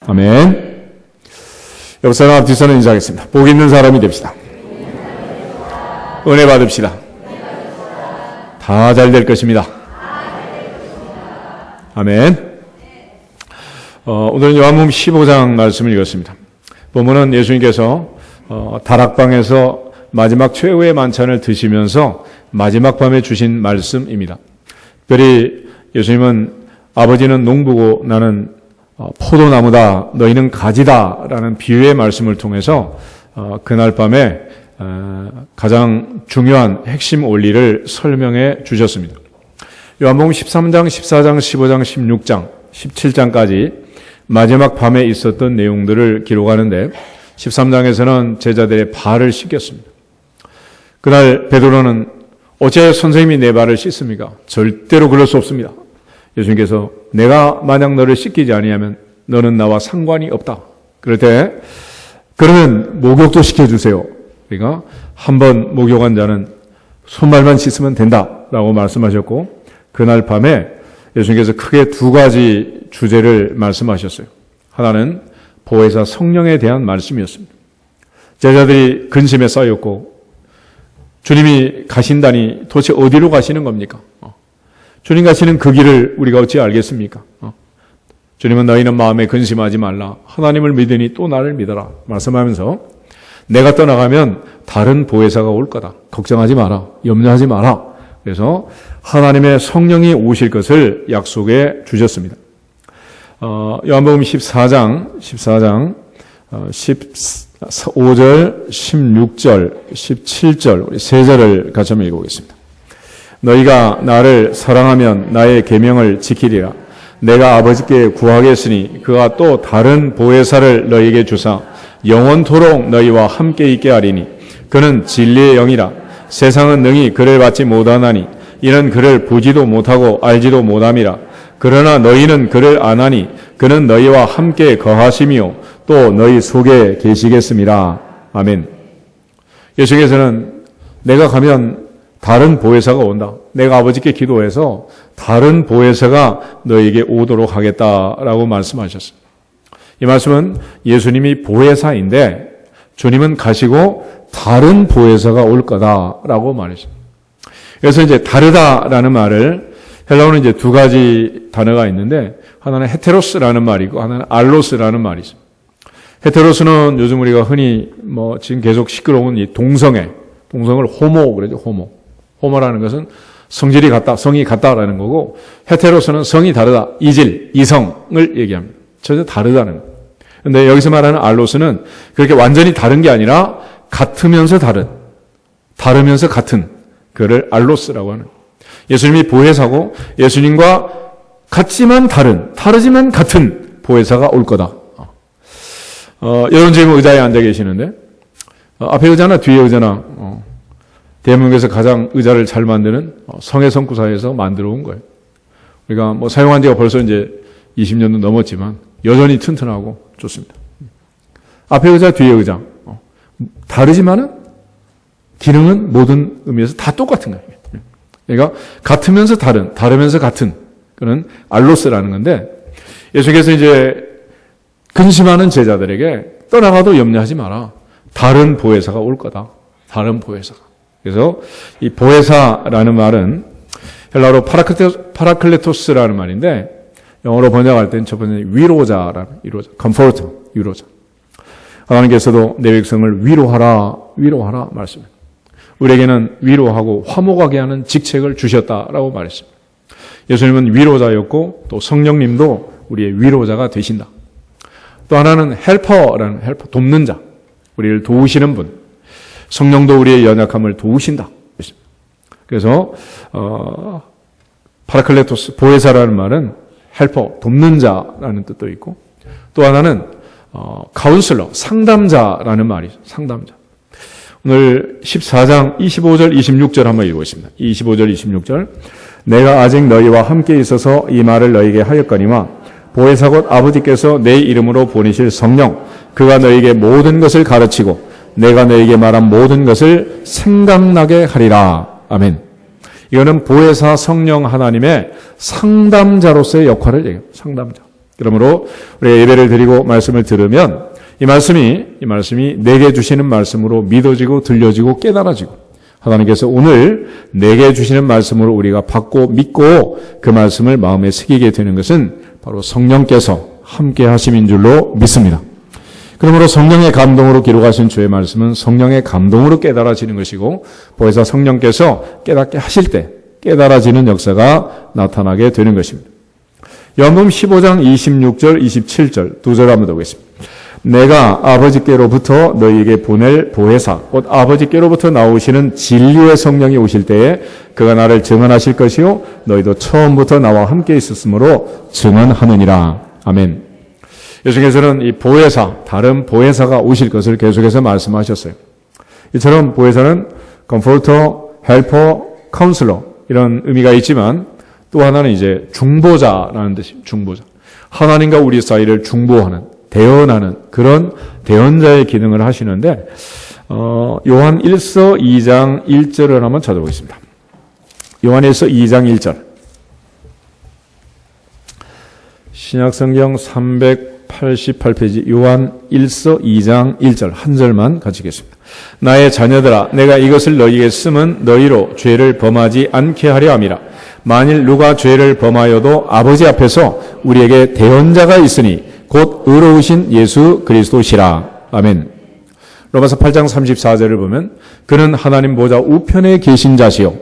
아멘. 옆사람 앞뒤서는 인사하겠습니다. 복 있는 사람이 됩시다. 은혜 받읍시다. 다 잘 될 것입니다. 아멘. 오늘은 요한복음 15장 말씀을 읽었습니다. 본문은 예수님께서 다락방에서 마지막 최후의 만찬을 드시면서 마지막 밤에 주신 말씀입니다. 특별히 예수님은 아버지는 농부고 나는 포도나무다, 너희는 가지다 라는 비유의 말씀을 통해서 그날 밤에 가장 중요한 핵심 원리를 설명해 주셨습니다. 요한복음 13장, 14장, 15장, 16장, 17장까지 마지막 밤에 있었던 내용들을 기록하는데 13장에서는 제자들의 발을 씻겼습니다. 그날 베드로는 어째 선생님이 내 발을 씻습니까? 절대로 그럴 수 없습니다. 예수님께서 내가 만약 너를 씻기지 아니하면 너는 나와 상관이 없다. 그럴 때 그러면 목욕도 시켜주세요. 그러니까 한번 목욕한 자는 손발만 씻으면 된다라고 말씀하셨고 그날 밤에 예수님께서 크게 두 가지 주제를 말씀하셨어요. 하나는 보혜사 성령에 대한 말씀이었습니다. 제자들이 근심에 쌓였고 주님이 가신다니 도대체 어디로 가시는 겁니까? 주님 가시는 그 길을 우리가 어찌 알겠습니까? 주님은 너희는 마음에 근심하지 말라. 하나님을 믿으니 또 나를 믿어라. 말씀하면서 내가 떠나가면 다른 보혜사가 올 거다. 걱정하지 마라. 염려하지 마라. 그래서 하나님의 성령이 오실 것을 약속해 주셨습니다. 요한복음 14장 15절, 16절, 17절 우리 세 절을 같이 한번 읽어보겠습니다. 너희가 나를 사랑하면 나의 계명을 지키리라. 내가 아버지께 구하겠으니 그가 또 다른 보혜사를 너희에게 주사 영원토록 너희와 함께 있게 하리니 그는 진리의 영이라. 세상은 능히 그를 받지 못하나니 이는 그를 보지도 못하고 알지도 못함이라. 그러나 너희는 그를 아나니 그는 너희와 함께 거하시며 또 너희 속에 계시겠습니다. 아멘. 예수께서는 내가 가면 다른 보혜사가 온다. 내가 아버지께 기도해서 다른 보혜사가 너에게 오도록 하겠다라고 말씀하셨어요. 이 말씀은 예수님이 보혜사인데 주님은 가시고 다른 보혜사가 올 거다라고 말했어요. 그래서 이제 다르다라는 말을 헬라어는 이제 두 가지 단어가 있는데 하나는 헤테로스라는 말이고 하나는 알로스라는 말이 있어요. 헤테로스는 요즘 우리가 흔히 지금 계속 시끄러운 이 동성을 호모 그러죠. 호모라는 것은 성질이 같다, 성이 같다라는 거고 헤테로스는 성이 다르다, 이성을 얘기합니다. 전혀 다르다는 거예요. 그런데 여기서 말하는 알로스는 그렇게 완전히 다른 게 아니라 같으면서 다르면서 같은 그를 알로스라고 하는 거예요. 예수님이 보혜사고 예수님과 같지만 다르지만 같은 보혜사가 올 거다. 여러분 지금 의자에 앉아 계시는데 앞에 의자나 뒤에 의자나 대한민국에서 가장 의자를 잘 만드는 성해성구사에서 만들어 온 거예요. 우리가 사용한 지가 벌써 이제 20년도 넘었지만 여전히 튼튼하고 좋습니다. 앞에 의자, 뒤에 의자. 다르지만은 기능은 모든 의미에서 다 똑같은 거예요. 그러니까 같으면서 다르면서 같은 그런 알로스라는 건데 예수께서 이제 근심하는 제자들에게 떠나가도 염려하지 마라. 다른 보혜사가 올 거다. 다른 보혜사가. 그래서 이 보혜사라는 말은 헬라어로 파라클레토스라는 말인데 영어로 번역할 때는 첫 번째 위로자, comforter. 하나님께서도 내 백성을 위로하라 말씀합니다. 우리에게는 위로하고 화목하게 하는 직책을 주셨다라고 말했습니다. 예수님은 위로자였고 또 성령님도 우리의 위로자가 되신다. 또 하나는 헬퍼, 돕는 자, 우리를 도우시는 분. 성령도 우리의 연약함을 도우신다. 그래서 파라클레토스, 보혜사라는 말은 헬퍼, 돕는 자라는 뜻도 있고 또 하나는 카운슬러, 상담자라는 말이죠. 상담자. 오늘 14장 25절, 26절 한번 읽어보겠습니다. 25절, 26절. 내가 아직 너희와 함께 있어서 이 말을 너희에게 하였거니와 보혜사 곧 아버지께서 내 이름으로 보내실 성령 그가 너희에게 모든 것을 가르치고 내가 너희에게 말한 모든 것을 생각나게 하리라. 아멘. 이거는 보혜사 성령 하나님의 상담자로서의 역할을 얘기해요. 상담자. 그러므로 우리가 예배를 드리고 말씀을 들으면 이 말씀이 내게 주시는 말씀으로 믿어지고 들려지고 깨달아지고 하나님께서 오늘 내게 주시는 말씀으로 우리가 받고 믿고 그 말씀을 마음에 새기게 되는 것은 바로 성령께서 함께 하심인 줄로 믿습니다. 그러므로 성령의 감동으로 기록하신 주의 말씀은 성령의 감동으로 깨달아지는 것이고 보혜사 성령께서 깨닫게 하실 때 깨달아지는 역사가 나타나게 되는 것입니다. 요한복음 15장 26절 27절 두 절 한번 더 보겠습니다. 내가 아버지께로부터 너희에게 보낼 보혜사 곧 아버지께로부터 나오시는 진리의 성령이 오실 때에 그가 나를 증언하실 것이요 너희도 처음부터 나와 함께 있었으므로 증언하느니라. 아멘. 예수께서는 이 보혜사, 다른 보혜사가 오실 것을 계속해서 말씀하셨어요. 이처럼 보혜사는 comforter, helper, counselor 이런 의미가 있지만 또 하나는 이제 중보자라는 뜻입니다. 중보자. 하나님과 우리 사이를 중보하는, 대언하는 그런 대언자의 기능을 하시는데 요한 1서 2장 1절을 한번 찾아보겠습니다. 요한 1서 2장 1절. 신약성경 388페이지 요한 1서 2장 1절 한 절만 같이 읽겠습니다. 나의 자녀들아 내가 이것을 너희에게 쓰면 너희로 죄를 범하지 않게 하려 함이라. 만일 누가 죄를 범하여도 아버지 앞에서 우리에게 대언자가 있으니 곧 의로우신 예수 그리스도시라. 아멘. 로마서 8장 34절을 보면 그는 하나님 보좌 우편에 계신 자시요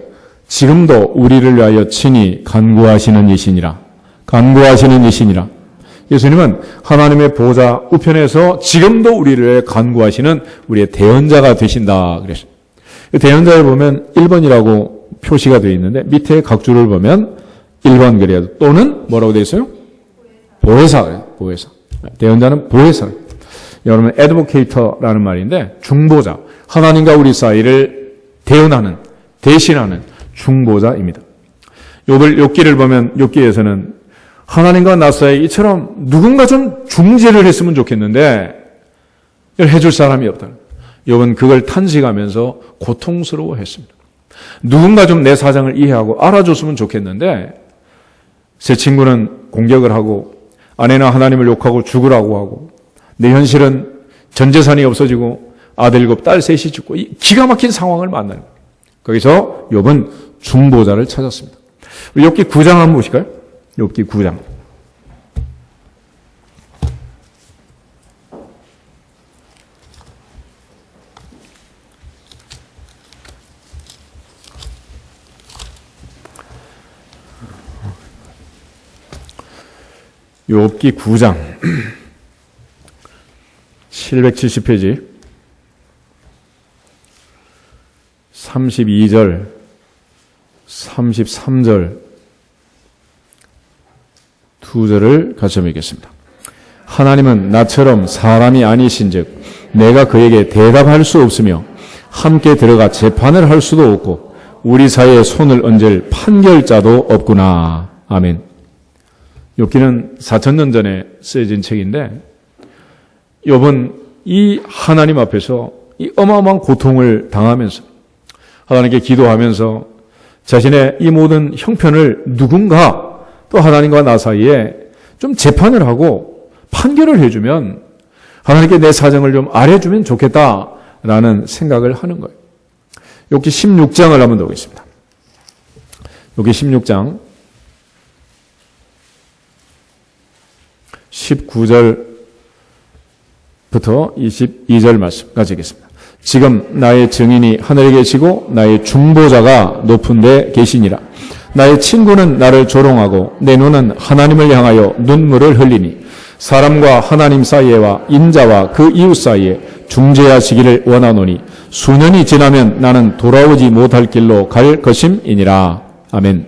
지금도 우리를 위하여 친히 간구하시는 이시니라. 간구하시는 이시니라. 예수님은 하나님의 보좌 우편에서 지금도 우리를 간구하시는 우리의 대언자가 되신다 그랬어요. 대언자를 보면 1번이라고 표시가 되어 있는데 밑에 각 줄을 보면 1번 그래야 또는 뭐라고 되어 있어요? 보혜사. 보혜사. 대언자는 보혜사. 여러분 advocate라는 말인데 중보자. 하나님과 우리 사이를 대언하는, 대신하는 중보자입니다. 욥기를 보면 욥기에서는 하나님과 나 사이 이처럼 누군가 좀 중재를 했으면 좋겠는데 이걸 해줄 사람이 없다. 욥은 그걸 탄식하면서 고통스러워했습니다. 누군가 좀 내 사정을 이해하고 알아줬으면 좋겠는데 제 친구는 공격을 하고 아내는 하나님을 욕하고 죽으라고 하고 내 현실은 전 재산이 없어지고 아들 7, 딸 3이 죽고 이 기가 막힌 상황을 만나는 거예요. 거기서 욥은 중보자를 찾았습니다. 욥기 9장 한번 보실까요? 욥기 9장. 욥기 9장 770페이지 32절 33절 두 절을 같이 읽겠습니다. 하나님은 나처럼 사람이 아니신즉 내가 그에게 대답할 수 없으며 함께 들어가 재판을 할 수도 없고 우리 사이에 손을 얹을 판결자도 없구나. 아멘. 욥기는 4,000년 전에 쓰여진 책인데 욥은 이 하나님 앞에서 이 어마어마한 고통을 당하면서 하나님께 기도하면서 자신의 이 모든 형편을 누군가 또 하나님과 나 사이에 좀 재판을 하고 판결을 해주면 하나님께 내 사정을 좀 알아주면 좋겠다라는 생각을 하는 거예요. 욥기 16장을 한번 보겠습니다. 욥기 16장 19절부터 22절 말씀까지 읽겠습니다. 지금 나의 증인이 하늘에 계시고 나의 중보자가 높은 데 계시니라. 나의 친구는 나를 조롱하고 내 눈은 하나님을 향하여 눈물을 흘리니 사람과 하나님 사이에와 인자와 그 이웃 사이에 중재하시기를 원하노니 수년이 지나면 나는 돌아오지 못할 길로 갈 것임이니라. 아멘.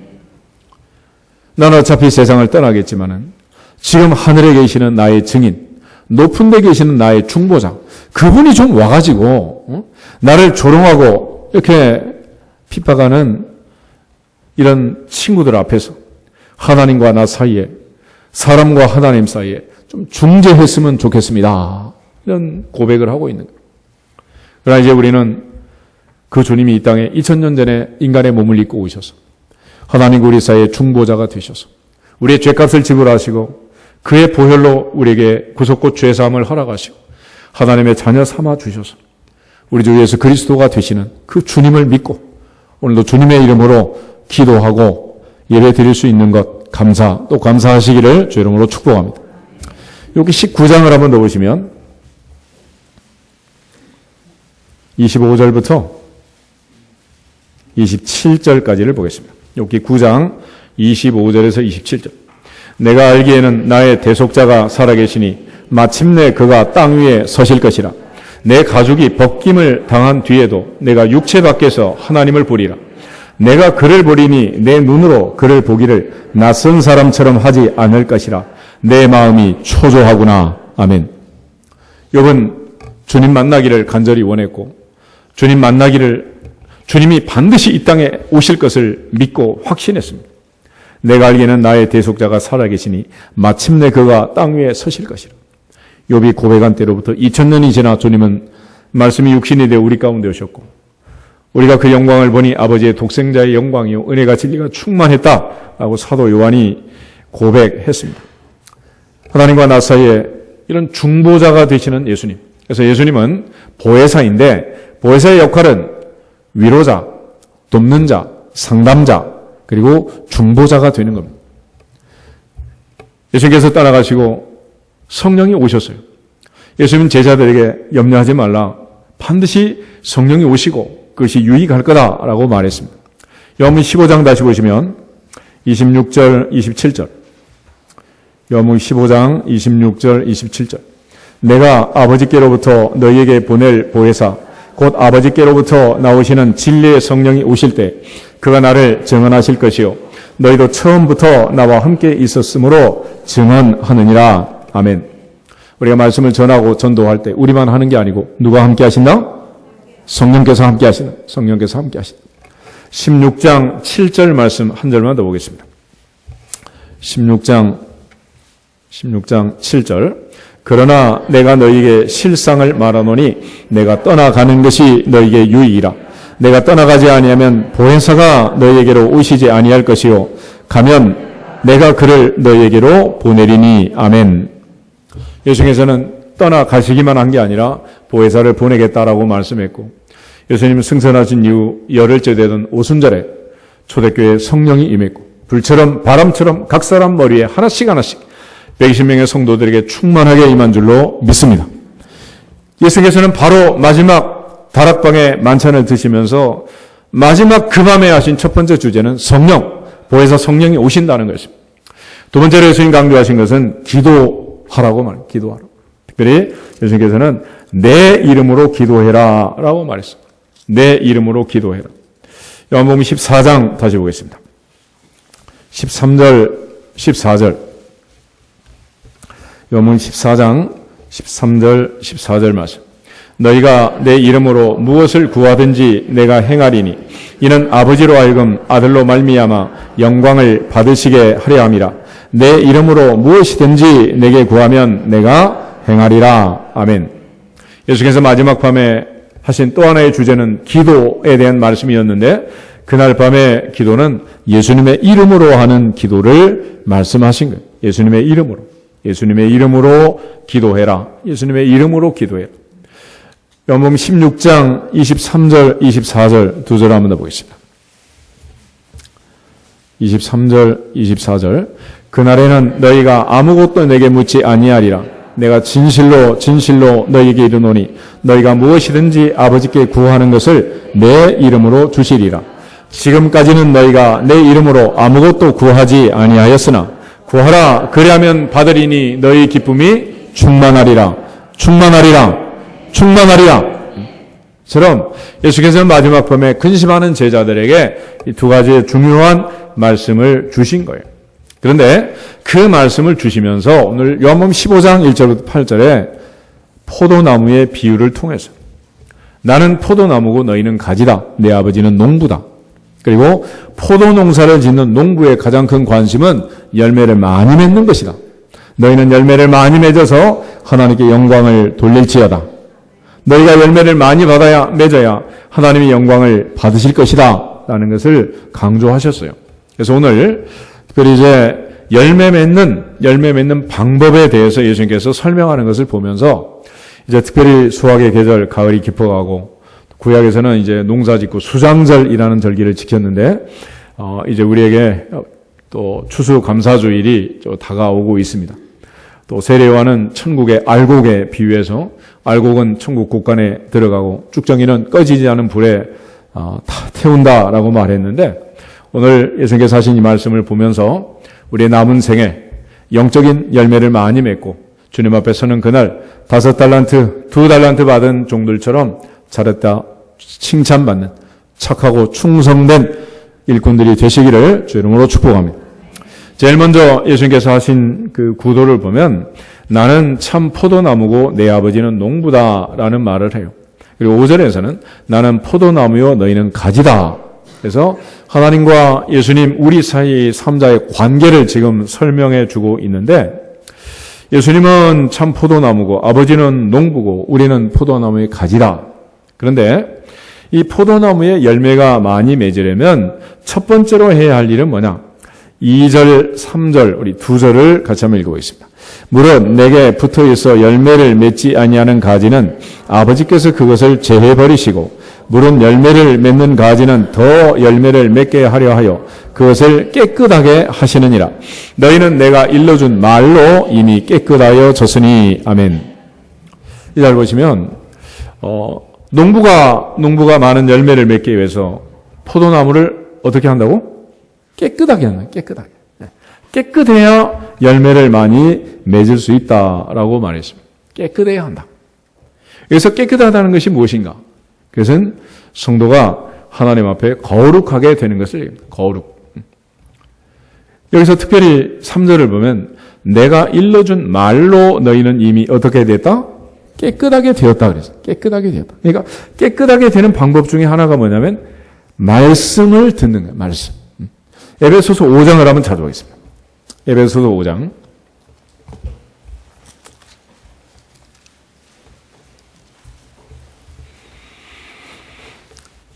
나는 어차피 세상을 떠나겠지만은 지금 하늘에 계시는 나의 증인, 높은 데 계시는 나의 중보자, 그분이 좀 와가지고 나를 조롱하고 이렇게 핍박하는 이런 친구들 앞에서 하나님과 나 사이에, 사람과 하나님 사이에 좀 중재했으면 좋겠습니다. 이런 고백을 하고 있는 거예요. 그러나 이제 우리는 그 주님이 이 땅에 2000년 전에 인간의 몸을 입고 오셔서 하나님과 우리 사이에 중보자가 되셔서 우리의 죄값을 지불하시고 그의 보혈로 우리에게 구속고 죄사함을 허락하시고 하나님의 자녀 삼아 주셔서 우리 주 예수 그리스도가 되시는 그 주님을 믿고 오늘도 주님의 이름으로 기도하고 예배 드릴 수 있는 것 또 감사하시기를 주 이름으로 축복합니다. 여기 19장을 한번 넣으시면 25절부터 27절까지를 보겠습니다. 여기 9장 25절에서 27절. 내가 알기에는 나의 대속자가 살아계시니 마침내 그가 땅 위에 서실 것이라. 내 가죽이 벗김을 당한 뒤에도 내가 육체 밖에서 하나님을 보리라. 내가 그를 보리니 내 눈으로 그를 보기를 낯선 사람처럼 하지 않을 것이라. 내 마음이 초조하구나. 아멘. 욥은 주님 만나기를 간절히 원했고 주님이 반드시 이 땅에 오실 것을 믿고 확신했습니다. 내가 알기에는 나의 대속자가 살아계시니 마침내 그가 땅 위에 서실 것이라. 욥이 고백한 때로부터 2000년이 지나 주님은 말씀이 육신이 되어 우리 가운데 오셨고 우리가 그 영광을 보니 아버지의 독생자의 영광이요 은혜가 진리가 충만했다라고 사도 요한이 고백했습니다. 하나님과 나 사이에 이런 중보자가 되시는 예수님. 그래서 예수님은 보혜사인데 보혜사의 역할은 위로자, 돕는 자, 상담자, 그리고 중보자가 되는 겁니다. 예수님께서 따라가시고 성령이 오셨어요. 예수님은 제자들에게 염려하지 말라. 반드시 성령이 오시고 그것이 유익할 거다라고 말했습니다. 요한복음 15장 다시 보시면 26절, 27절. 요한복음 15장 26절, 27절. 내가 아버지께로부터 너희에게 보낼 보혜사 곧 아버지께로부터 나오시는 진리의 성령이 오실 때 그가 나를 증언하실 것이요 너희도 처음부터 나와 함께 있었으므로 증언하느니라. 아멘. 우리가 말씀을 전하고 전도할 때 우리만 하는 게 아니고 누가 함께 하신다? 성령께서 함께 하시는. 성령께서 함께 하시는. 16장 7절 말씀 한 절만 더 보겠습니다. 16장 7절. 그러나 내가 너희에게 실상을 말하노니 내가 떠나가는 것이 너희에게 유익이라. 내가 떠나가지 아니하면 보혜사가 너희에게로 오시지 아니할 것이요 가면 내가 그를 너희에게로 보내리니. 아멘. 예수님께서는 떠나가시기만 한 게 아니라 보혜사를 보내겠다라고 말씀했고 예수님은 승선하신 이후 열흘째 되던 오순절에 초대교회에 성령이 임했고 불처럼 바람처럼 각 사람 머리에 하나씩 120명의 성도들에게 충만하게 임한 줄로 믿습니다. 예수님께서는 바로 마지막 다락방에 만찬을 드시면서 마지막 그 밤에 하신 첫 번째 주제는 성령, 보혜사 성령이 오신다는 것입니다. 두 번째로 예수님 강조하신 것은 기도하라고 말해요. 기도하라고. 특별히 예수님께서는 내 이름으로 기도해라 라고 말했어요. 내 이름으로 기도해라. 요한복음 14장 다시 보겠습니다. 13절, 14절. 요한복음 14장 13절, 14절 말씀. 너희가 내 이름으로 무엇을 구하든지 내가 행하리니 이는 아버지로 하여금 아들로 말미암아 영광을 받으시게 하려 함이라. 내 이름으로 무엇이든지 내게 구하면 내가 행하리라. 아멘. 예수께서 마지막 밤에 하신 또 하나의 주제는 기도에 대한 말씀이었는데 그날 밤의 기도는 예수님의 이름으로 하는 기도를 말씀하신 거예요. 예수님의 이름으로 기도해라. 예수님의 이름으로 기도해라. 요한복음 16장 23절, 24절 두 절 한번 더 보겠습니다. 23절, 24절. 그날에는 너희가 아무것도 내게 묻지 아니하리라. 내가 진실로 너희에게 이르노니 너희가 무엇이든지 아버지께 구하는 것을 내 이름으로 주시리라. 지금까지는 너희가 내 이름으로 아무것도 구하지 아니하였으나 구하라 그리하면 받으리니 너희 기쁨이 충만하리라. 처럼 예수께서는 마지막 밤에 근심하는 제자들에게 이 두 가지의 중요한 말씀을 주신 거예요. 그런데 그 말씀을 주시면서 오늘 요한복음 15장 1절부터 8절에 포도나무의 비유를 통해서 나는 포도나무고 너희는 가지다. 내 아버지는 농부다. 그리고 포도 농사를 짓는 농부의 가장 큰 관심은 열매를 많이 맺는 것이다. 너희는 열매를 많이 맺어서 하나님께 영광을 돌릴지어다. 너희가 열매를 많이 맺어야 하나님의 영광을 받으실 것이다. 라는 것을 강조하셨어요. 그래서 오늘 특별히 이제 열매 맺는 방법에 대해서 예수님께서 설명하는 것을 보면서 이제 특별히 수확의 계절, 가을이 깊어가고 구약에서는 이제 농사짓고 수장절이라는 절기를 지켰는데 이제 우리에게 또 추수감사주일이 다가오고 있습니다. 또 세례요한은 천국의 알곡에 비유해서 알곡은 천국 곳간에 들어가고 쭉정이는 꺼지지 않은 불에 다 태운다라고 말했는데 오늘 예수님께서 하신 이 말씀을 보면서 우리의 남은 생에 영적인 열매를 많이 맺고 주님 앞에 서는 그날 5달란트, 2달란트 받은 종들처럼 잘했다 칭찬받는 착하고 충성된 일꾼들이 되시기를 주 이름으로 축복합니다. 제일 먼저 예수님께서 하신 그 구도를 보면 나는 참 포도나무고 내 아버지는 농부다라는 말을 해요. 그리고 5절에서는 나는 포도나무요 너희는 가지다. 그래서 하나님과 예수님 우리 사이 3자의 관계를 지금 설명해 주고 있는데 예수님은 참 포도나무고 아버지는 농부고 우리는 포도나무의 가지다. 그런데 이 포도나무의 열매가 많이 맺으려면 첫 번째로 해야 할 일은 뭐냐? 2절, 3절 우리 2절을 같이 한번 읽어보겠습니다. 물론 내게 붙어있어 열매를 맺지 아니하는 가지는 아버지께서 그것을 제해버리시고 물은 열매를 맺는 가지는 더 열매를 맺게 하려 하여 그것을 깨끗하게 하시느니라. 너희는 내가 일러준 말로 이미 깨끗하여 졌으니. 아멘. 이 잘 보시면 농부가 많은 열매를 맺기 위해서 포도나무를 어떻게 한다고? 깨끗하게 한다. 깨끗하게. 깨끗해야 열매를 많이 맺을 수 있다라고 말했습니다. 깨끗해야 한다. 여기서 깨끗하다는 것이 무엇인가? 그것은 성도가 하나님 앞에 거룩하게 되는 것을 얘기합니다. 거룩. 여기서 특별히 3절을 보면 내가 일러준 말로 너희는 이미 어떻게 됐다? 깨끗하게 되었다 그랬어요. 깨끗하게 되었다. 그러니까 깨끗하게 되는 방법 중에 하나가 뭐냐면 말씀을 듣는 거예요. 말씀. 에베소서 5장을 한번 찾아보겠습니다. 에베소서 5장.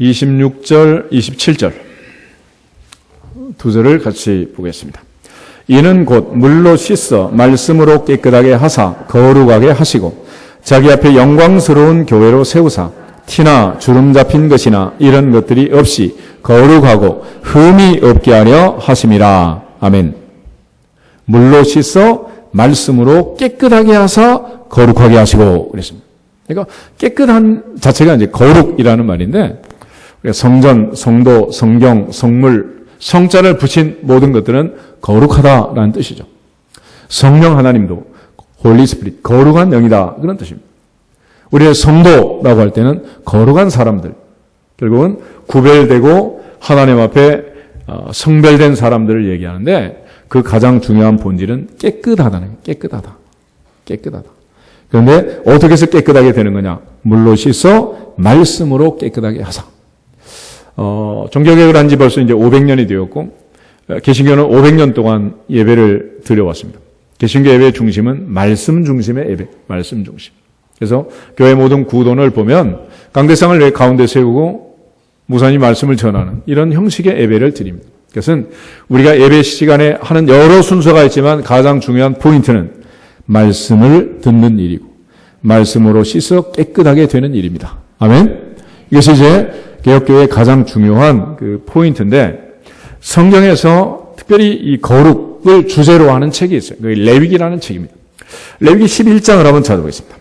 26절, 27절 두 절을 같이 보겠습니다. 이는 곧 물로 씻어 말씀으로 깨끗하게 하사 거룩하게 하시고 자기 앞에 영광스러운 교회로 세우사 티나 주름 잡힌 것이나 이런 것들이 없이 거룩하고 흠이 없게 하려 하심이라. 아멘. 물로 씻어 말씀으로 깨끗하게 하사 거룩하게 하시고 그랬습니다. 그러니까 깨끗한 자체가 이제 거룩이라는 말인데 성전, 성도, 성경, 성물, 성자를 붙인 모든 것들은 거룩하다라는 뜻이죠. 성령 하나님도 홀리 스피릿, 거룩한 영이다 그런 뜻입니다. 우리의 성도라고 할 때는 거룩한 사람들, 결국은 구별되고 하나님 앞에 성별된 사람들을 얘기하는데 그 가장 중요한 본질은 깨끗하다는 거예요. 깨끗하다. 깨끗하다. 그런데 어떻게 해서 깨끗하게 되는 거냐? 물로 씻어 말씀으로 깨끗하게 하사. 종교개혁을 한 지 벌써 이제 500년이 되었고 개신교는 500년 동안 예배를 드려왔습니다. 개신교 예배의 중심은 말씀 중심의 예배, 말씀 중심. 그래서 교회 모든 구돈을 보면 강대상을 왜 가운데 세우고 무사히 말씀을 전하는 이런 형식의 예배를 드립니다. 그것은 우리가 예배 시간에 하는 여러 순서가 있지만 가장 중요한 포인트는 말씀을 듣는 일이고 말씀으로 씻어 깨끗하게 되는 일입니다. 아멘. 이것이 이제 개혁교회의 가장 중요한 그 포인트인데 성경에서 특별히 이 거룩을 주제로 하는 책이 있어요. 레위기라는 책입니다. 레위기 11장을 한번 찾아보겠습니다.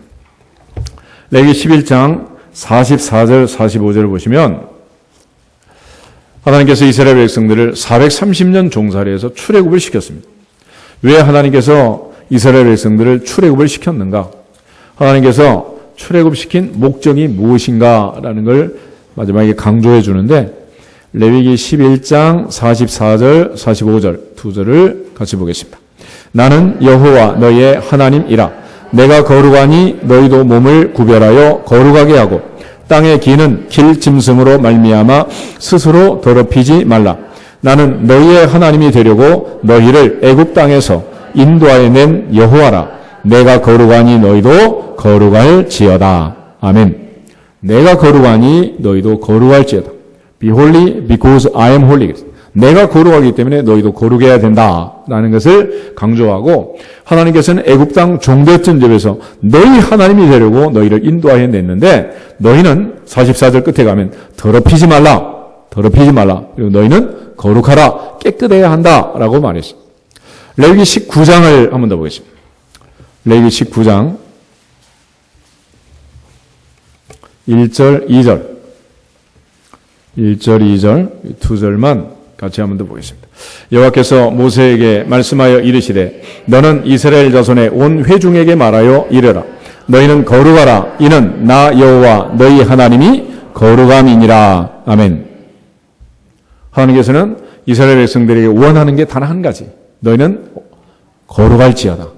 레위기 11장 44절 45절을 보시면 하나님께서 이스라엘 백성들을 430년 종살이해서 출애굽을 시켰습니다. 왜 하나님께서 이스라엘 백성들을 출애굽을 시켰는가? 하나님께서 출애굽시킨 목적이 무엇인가라는 걸 마지막에 강조해 주는데 레위기 11장 44절 45절 두 절을 같이 보겠습니다. 나는 여호와 너희의 하나님이라. 내가 거룩하니 너희도 몸을 구별하여 거룩하게 하고 땅의 기는 길 짐승으로 말미암아 스스로 더럽히지 말라. 나는 너희의 하나님이 되려고 너희를 애굽 땅에서 인도하여 낸 여호와라. 내가 거룩하니 너희도 거룩할지어다. 아멘. 내가 거룩하니 너희도 거룩할지어다. Be holy because I am holy. 내가 거룩하기 때문에 너희도 거룩해야 된다라는 것을 강조하고, 하나님께서는 애굽 땅 종되었던 집에서 너희 하나님이 되려고 너희를 인도하여 냈는데, 너희는 44절 끝에 가면 더럽히지 말라. 그리고 너희는 거룩하라. 깨끗해야 한다라고 말했어요. 레위기 19장을 한 번 더 보겠습니다. 레위기 19장 1절, 2절. 1절, 2절, 두 절만 같이 한 번 더 보겠습니다. 여호와께서 모세에게 말씀하여 이르시되 너는 이스라엘 자손의 온 회중에게 말하여 이르라. 너희는 거룩하라. 이는 나 여호와 너희 하나님이 거룩함이니라. 아멘. 하나님께서는 이스라엘 백성들에게 원하는 게 단 한 가지. 너희는 거룩할지어다.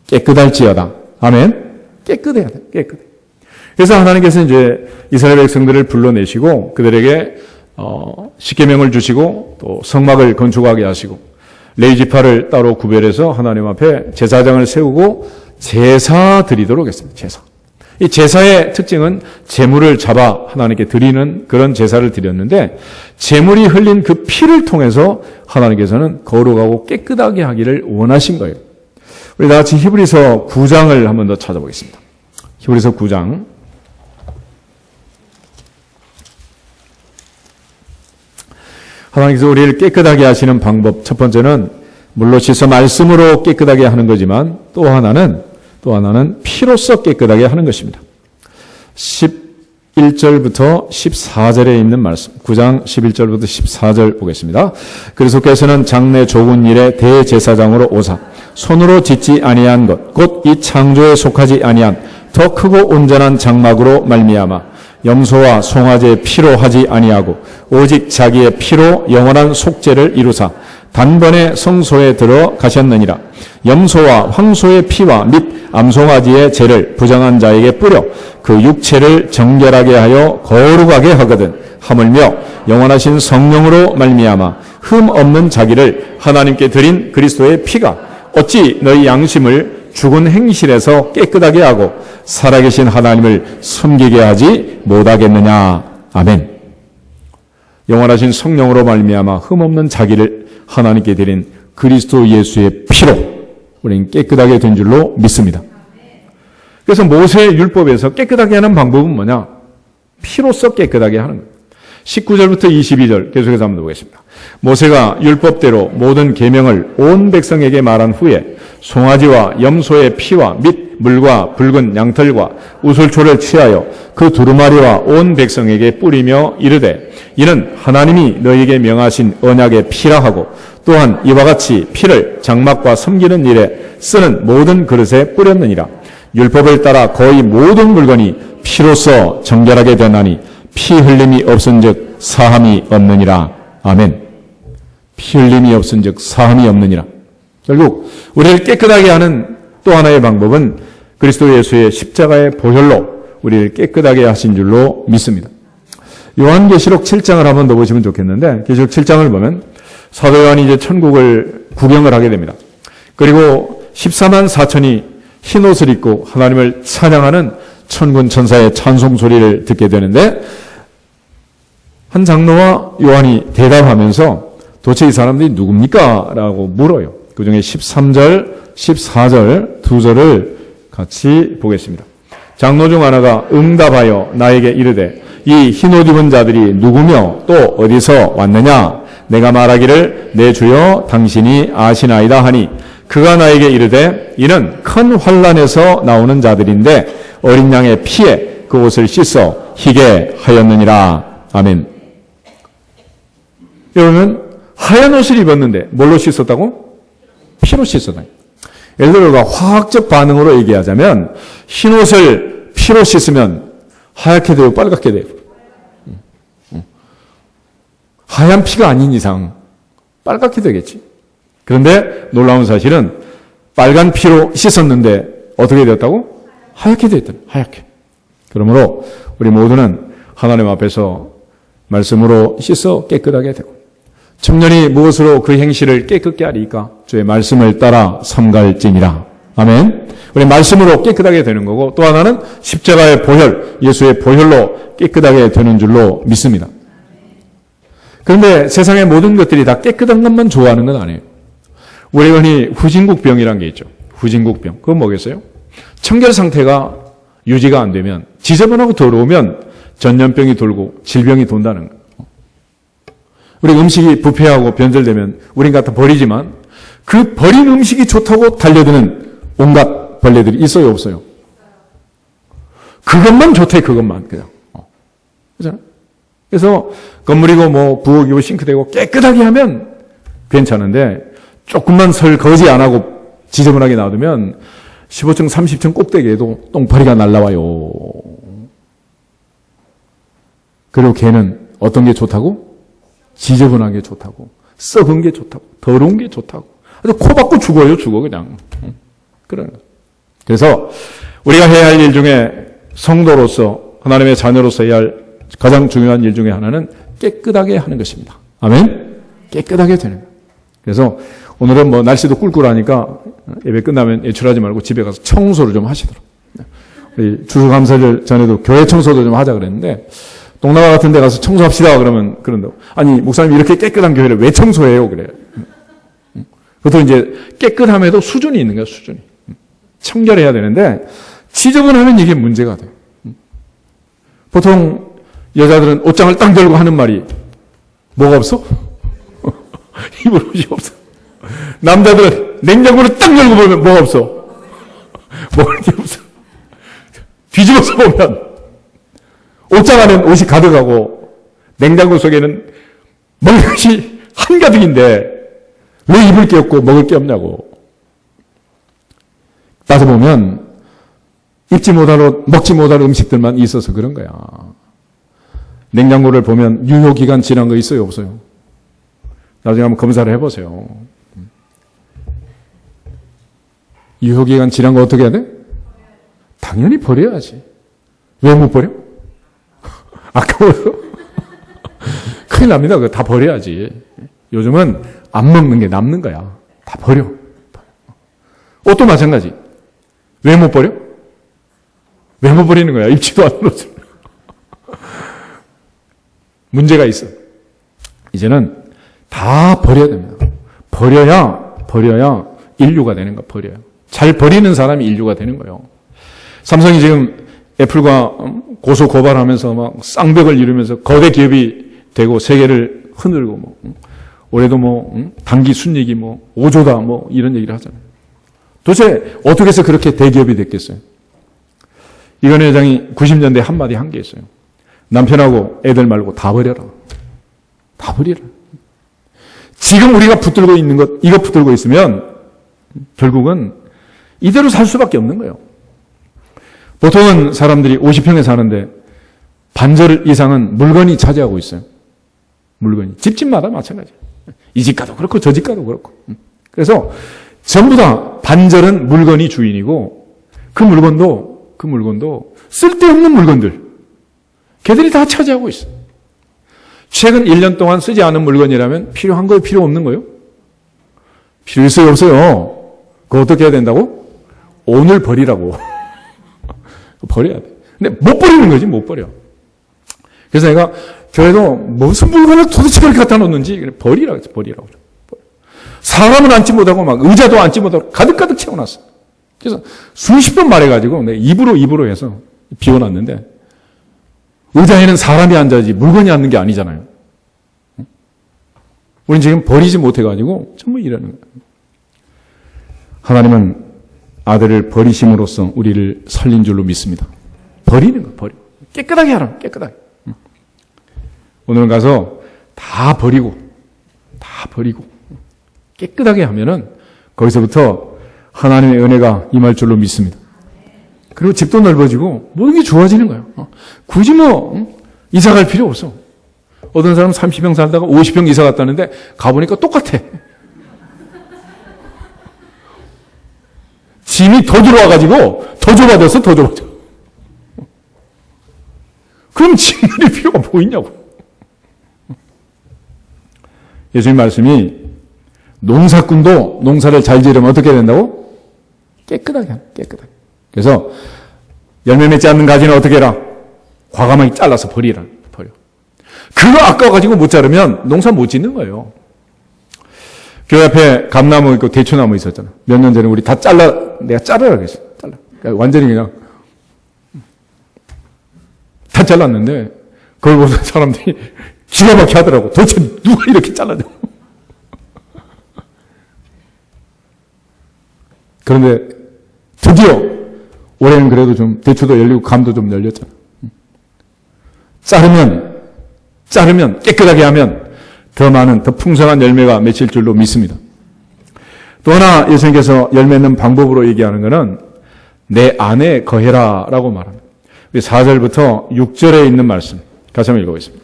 깨끗할지어다. 아멘. 깨끗해야 돼. 깨끗해. 그래서 하나님께서 이제 이스라엘 백성들을 불러내시고 그들에게 십계명을 주시고 또 성막을 건축하게 하시고 레위 지파를 따로 구별해서 하나님 앞에 제사장을 세우고 제사 드리도록 했습니다. 제사. 이 제사의 특징은 제물을 잡아 하나님께 드리는 그런 제사를 드렸는데, 제물이 흘린 그 피를 통해서 하나님께서는 거룩하고 깨끗하게 하기를 원하신 거예요. 우리 다 같이 히브리서 9장을 한 번 더 찾아보겠습니다. 히브리서 9장. 하나님께서 우리를 깨끗하게 하시는 방법, 첫 번째는 물로 씻어 말씀으로 깨끗하게 하는 거지만 또 하나는 피로써 깨끗하게 하는 것입니다. 11절부터 14절에 있는 말씀, 9장 11절부터 14절 보겠습니다. 그리스도께서는 장래 좁은 일에 대제사장으로 오사 손으로 짓지 아니한 것, 곧 이 창조에 속하지 아니한 더 크고 온전한 장막으로 말미암아 염소와 송아지의 피로 하지 아니하고 오직 자기의 피로 영원한 속죄를 이루사 단번에 성소에 들어가셨느니라. 염소와 황소의 피와 및 암송아지의 죄를 부정한 자에게 뿌려 그 육체를 정결하게 하여 거룩하게 하거든. 하물며 영원하신 성령으로 말미암아 흠 없는 자기를 하나님께 드린 그리스도의 피가 어찌 너희 양심을 죽은 행실에서 깨끗하게 하고 살아계신 하나님을 섬기게 하지 못하겠느냐. 아멘. 영원하신 성령으로 말미암아 흠 없는 자기를 하나님께 드린 그리스도 예수의 피로 우리는 깨끗하게 된 줄로 믿습니다. 그래서 모세의 율법에서 깨끗하게 하는 방법은 뭐냐? 피로써 깨끗하게 하는 거예요. 19절부터 22절 계속해서 한번 보겠습니다. 모세가 율법대로 모든 계명을 온 백성에게 말한 후에 송아지와 염소의 피와 및 물과 붉은 양털과 우슬초를 취하여 그 두루마리와 온 백성에게 뿌리며 이르되 이는 하나님이 너희에게 명하신 언약의 피라 하고 또한 이와 같이 피를 장막과 섬기는 일에 쓰는 모든 그릇에 뿌렸느니라. 율법을 따라 거의 모든 물건이 피로써 정결하게 되나니 피 흘림이 없은즉 사함이 없느니라. 아멘. 피 흘림이 없은즉 사함이 없느니라. 결국 우리를 깨끗하게 하는 또 하나의 방법은 그리스도 예수의 십자가의 보혈로 우리를 깨끗하게 하신 줄로 믿습니다. 요한계시록 7장을 한번 더 보시면 좋겠는데, 계시록 7장을 보면 사도 요한이 이제 천국을 구경을 하게 됩니다. 그리고 14만 4천이 흰 옷을 입고 하나님을 찬양하는 천군 천사의 찬송 소리를 듣게 되는데, 한 장로와 요한이 대답하면서 도대체 이 사람들이 누굽니까? 라고 물어요. 그 중에 13절, 14절 두 절을 같이 보겠습니다. 장로 중 하나가 응답하여 나에게 이르되 이 흰옷 입은 자들이 누구며 또 어디서 왔느냐? 내가 말하기를 내 주여 당신이 아시나이다 하니 그가 나에게 이르되 이는 큰 환난에서 나오는 자들인데 어린 양의 피에 그 옷을 씻어 희게 하였느니라. 아멘. 여러분, 하얀 옷을 입었는데 뭘로 씻었다고? 피로 씻었다. 예를 들어 화학적 반응으로 얘기하자면 흰 옷을 피로 씻으면 하얗게 되고 빨갛게 돼요. 하얀 피가 아닌 이상 빨갛게 되겠지. 그런데 놀라운 사실은 빨간 피로 씻었는데 어떻게 되었다고? 하얗게 되었다. 하얗게. 그러므로 우리 모두는 하나님 앞에서 말씀으로 씻어 깨끗하게 되고, 청년이 무엇으로 그 행실을 깨끗게 하리까? 주의 말씀을 따라 삼갈지니라. 아멘. 우리 말씀으로 깨끗하게 되는 거고, 또 하나는 십자가의 보혈, 예수의 보혈로 깨끗하게 되는 줄로 믿습니다. 그런데 세상의 모든 것들이 다 깨끗한 것만 좋아하는 건 아니에요. 우리가 흔히 후진국병이라는 게 있죠. 후진국병. 그건 뭐겠어요? 청결 상태가 유지가 안 되면, 지저분하고 더러우면 전염병이 돌고 질병이 돈다는 거예요. 우리 음식이 부패하고 변절되면 우린 갖다 버리지만 그 버린 음식이 좋다고 달려드는 온갖 벌레들이 있어요, 없어요? 그것만 좋대, 그것만. 그냥. 그렇잖아요? 그래서 건물이고 뭐 부엌이고 싱크대고 깨끗하게 하면 괜찮은데 조금만 설거지 안 하고 지저분하게 놔두면 15층, 30층 꼭대기에도 똥파리가 날라와요. 그리고 걔는 어떤 게 좋다고? 지저분한 게 좋다고. 썩은 게 좋다고. 더러운 게 좋다고. 그래서 코 박고 죽어요, 죽어, 그냥. 그런 거. 그래서 우리가 해야 할 일 중에 성도로서, 하나님의 자녀로서 해야 할 가장 중요한 일 중에 하나는 깨끗하게 하는 것입니다. 아멘? 깨끗하게 되는 거예요. 그래서 오늘은 뭐 날씨도 꿀꿀하니까 예배 끝나면 외출하지 말고 집에 가서 청소를 좀 하시더라고요. 우리 추수감사절 전에도 교회 청소도 좀 하자 그랬는데 동남아 같은 데 가서 청소합시다 그러면 그런다고. 아니 목사님 이렇게 깨끗한 교회를 왜 청소해요? 그래요. 그것도 이제 깨끗함에도 수준이 있는 거예요. 수준이. 청결해야 되는데 지저분하면 이게 문제가 돼요. 보통 여자들은 옷장을 딱 열고 하는 말이 뭐가 없어? 입을 옷이 없어. 남자들은 냉장고를 딱 열고 보면 뭐가 없어? 먹을 게 없어. 뒤집어서 보면 옷장 안에는 옷이 가득하고 냉장고 속에는 먹을 것이 한가득인데 왜 입을 게 없고 먹을 게 없냐고. 따져보면 입지 못할 옷, 먹지 못할 음식들만 있어서 그런 거야. 냉장고를 보면 유효기간 지난 거 있어요, 없어요? 나중에 한번 검사를 해보세요. 유효기간 지난 거 어떻게 해야 돼? 당연히 버려야지. 왜 못 버려? 아까워서? 큰일 납니다. 그거 다 버려야지. 요즘은 안 먹는 게 남는 거야. 다 버려. 옷도 마찬가지. 왜 못 버려? 왜 못 버리는 거야? 입지도 않는 옷을. 문제가 있어. 이제는 다 버려야 됩니다. 버려야 인류가 되는 거야. 버려야. 잘 버리는 사람이 인류가 되는 거예요. 삼성이 지금 애플과 고소 고발하면서 막 쌍벽을 이루면서 거대 기업이 되고 세계를 흔들고 뭐 올해도 뭐 단기 순이익이 뭐 5조다 뭐 이런 얘기를 하잖아요. 도대체 어떻게 해서 그렇게 대기업이 됐겠어요? 이건희 회장이 90년대에 한마디 한 게 있어요. 남편하고 애들 말고 다 버려라. 다 버리라. 지금 우리가 붙들고 있는 것, 이거 붙들고 있으면 결국은 이대로 살 수밖에 없는 거예요. 보통은 사람들이 50평에 사는데 반절 이상은 물건이 차지하고 있어요. 물건이. 집집마다 마찬가지예요. 이 집 가도 그렇고 저 집 가도 그렇고. 그래서 전부 다 반절은 물건이 주인이고 그 물건도 쓸데없는 물건들. 걔들이 다 차지하고 있어요. 최근 1년 동안 쓰지 않은 물건이라면 필요한 거예요? 필요 없는 거예요? 필요 있어요? 없어요? 그거 어떻게 해야 된다고? 오늘 버리라고. 버려야 돼. 근데 못 버리는 거지, 못 버려. 그래서 내가 교회도 무슨 물건을 도대체 그렇게 갖다 놓는지 버리라고 했어, 버리라고. 사람은 앉지 못하고 막 의자도 앉지 못하고 가득가득 채워놨어. 그래서 수십 번 말해가지고 내가 입으로 해서 비워놨는데 의자에는 사람이 앉아야지 물건이 앉는 게 아니잖아요. 우린 지금 버리지 못해가지고 전부 이러는 거예요. 하나님은 아들을 버리심으로써 우리를 살린 줄로 믿습니다. 버리는 거, 버려. 깨끗하게 하라, 깨끗하게. 오늘 가서 다 버리고 깨끗하게 하면은 거기서부터 하나님의 은혜가 임할 줄로 믿습니다. 그리고 집도 넓어지고 모든 게 좋아지는 거예요. 굳이 이사 갈 필요 없어. 어떤 사람은 30평 살다가 50평 이사 갔다는데 가보니까 똑같아. 짐이 더 들어와가지고 더 좁아져서 더 좁아져. 그럼 짐 늘릴 필요가 뭐 있냐고. 예수님 말씀이 농사꾼도 농사를 잘 지으려면 어떻게 해야 된다고? 깨끗하게. 그래서 열매 맺지 않는 가지는 어떻게 해라? 과감하게 잘라서 버려. 그거 아까워가지고 못 자르면 농사 못 짓는 거예요. 교회 앞에 감나무 있고 대추나무 있었잖아. 몇 년 전에 우리 다 내가 자르라 그랬어. 그러니까 완전히 그냥 다 잘랐는데 그걸 보는 사람들이 기가 막히게 하더라고. 도대체 누가 이렇게 잘라줘? 그런데 드디어 올해는 그래도 좀 대추도 열리고 감도 좀 열렸잖아. 자르면 깨끗하게 하면 더 많은 더 풍성한 열매가 맺힐 줄로 믿습니다. 또 하나 예수님께서 열 맺는 방법으로 얘기하는 것은 내 안에 거해라 라고 말합니다. 4절부터 6절에 있는 말씀 같이 한번 읽어보겠습니다.